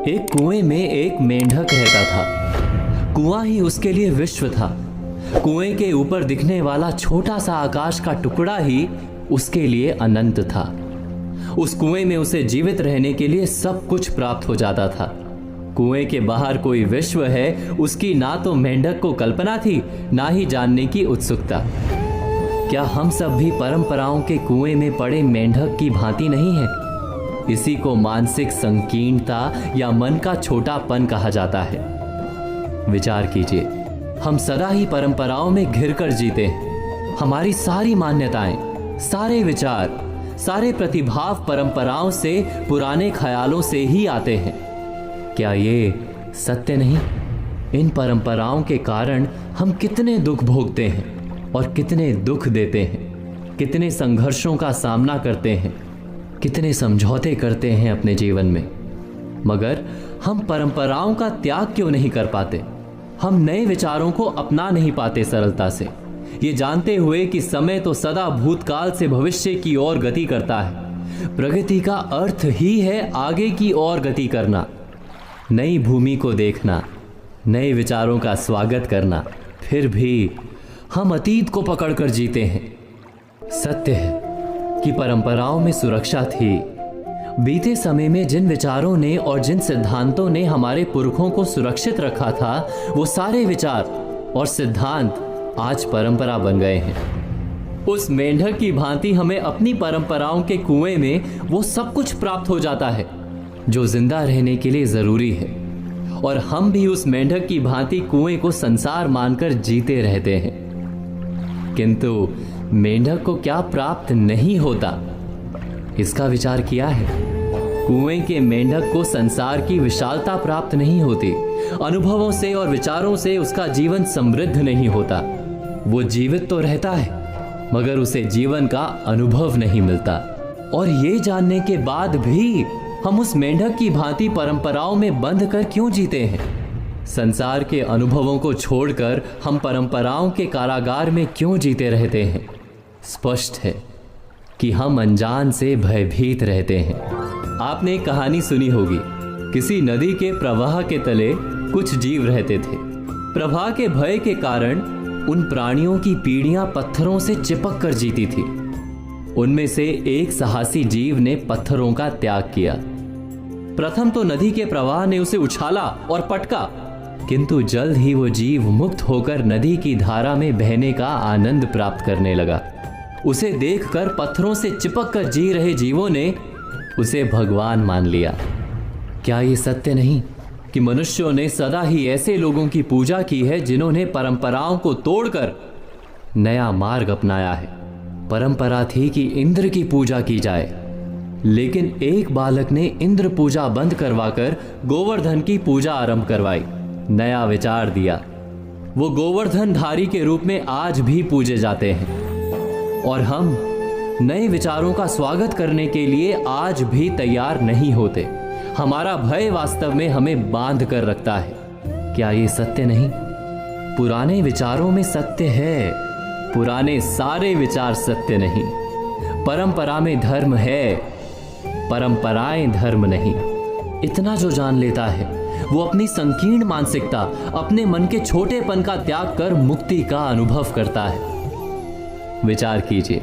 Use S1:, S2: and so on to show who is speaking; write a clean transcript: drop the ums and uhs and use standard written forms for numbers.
S1: एक कुएं में एक मेंढक रहता था। कुआं ही उसके लिए विश्व था। कुएं के ऊपर दिखने वाला छोटा सा आकाश का टुकड़ा ही उसके लिए अनंत था। उस कुएं में उसे जीवित रहने के लिए सब कुछ प्राप्त हो जाता था। कुएं के बाहर कोई विश्व है, उसकी ना तो मेंढक को कल्पना थी, ना ही जानने की उत्सुकता। क्या हम सब भी परंपराओं के कुएं में पड़े मेंढक की भांति नहीं है? इसी को मानसिक संकीर्णता या मन का छोटापन कहा जाता है। विचार कीजिए, हम सदा ही परंपराओं में घिरकर जीते हैं। हमारी सारी मान्यताएं, सारे विचार, सारे प्रतिभाव परंपराओं से, पुराने ख्यालों से ही आते हैं। क्या ये सत्य नहीं? इन परंपराओं के कारण हम कितने दुख भोगते हैं और कितने दुख देते हैं, कितने संघर्षों का सामना करते हैं, कितने समझौते करते हैं अपने जीवन में। मगर हम परंपराओं का त्याग क्यों नहीं कर पाते? हम नए विचारों को अपना नहीं पाते सरलता से, ये जानते हुए कि समय तो सदा भूतकाल से भविष्य की ओर गति करता है। प्रगति का अर्थ ही है आगे की ओर गति करना, नई भूमि को देखना, नए विचारों का स्वागत करना। फिर भी हम अतीत को पकड़कर जीते हैं। सत्य है कि परंपराओं में सुरक्षा थी। बीते समय में जिन विचारों ने और जिन सिद्धांतों ने हमारे पुरखों को सुरक्षित रखा था, वो सारे विचार और सिद्धांत आज परंपरा बन गए हैं। उस मेंढक की भांति हमें अपनी परंपराओं के कुएं में वो सब कुछ प्राप्त हो जाता है जो जिंदा रहने के लिए जरूरी है, और हम भी उस मेंढक की भांति कुएं को संसार मानकर जीते रहते हैं। किंतु मेंढक को क्या प्राप्त नहीं होता, इसका विचार किया है? कुएं के मेंढक को संसार की विशालता प्राप्त नहीं होती, अनुभवों से और विचारों से उसका जीवन समृद्ध नहीं होता। वो जीवित तो रहता है, मगर उसे जीवन का अनुभव नहीं मिलता। और ये जानने के बाद भी हम उस मेंढक की भांति परंपराओं में बंध कर क्यों जीते हैं? संसार के अनुभवों को छोड़कर हम परंपराओं के कारागार में क्यों जीते रहते हैं? स्पष्ट है कि हम अनजान से भयभीत रहते हैं। आपने एक कहानी सुनी होगी। किसी नदी के प्रवाह के तले कुछ जीव रहते थे। प्रवाह के भय के कारण उन प्राणियों की पीढ़ियां पत्थरों से चिपक कर जीती थी। उनमें से एक साहसी जीव ने पत्थरों का त्याग किया। प्रथम तो नदी के प्रवाह ने उसे उछाला और पटका, किंतु जल्द ही वो जीव मुक्त होकर नदी की धारा में बहने का आनंद प्राप्त करने लगा। उसे देखकर पत्थरों से चिपक कर जी रहे जीवों ने उसे भगवान मान लिया। क्या ये सत्य नहीं कि मनुष्यों ने सदा ही ऐसे लोगों की पूजा की है जिन्होंने परंपराओं को तोड़कर नया मार्ग अपनाया है? परंपरा थी कि इंद्र की पूजा की जाए, लेकिन एक बालक ने इंद्र पूजा बंद करवाकर गोवर्धन की पूजा आरंभ करवाई, नया विचार दिया। वो गोवर्धन धारी के रूप में आज भी पूजे जाते हैं, और हम नए विचारों का स्वागत करने के लिए आज भी तैयार नहीं होते। हमारा भय वास्तव में हमें बांध कर रखता है। क्या ये सत्य नहीं? पुराने विचारों में सत्य है, पुराने सारे विचार सत्य नहीं। परंपरा में धर्म है, परंपराएं धर्म नहीं। इतना जो जान लेता है वो अपनी संकीर्ण मानसिकता, अपने मन के छोटेपन का त्याग कर मुक्ति का अनुभव करता है। विचार कीजिए,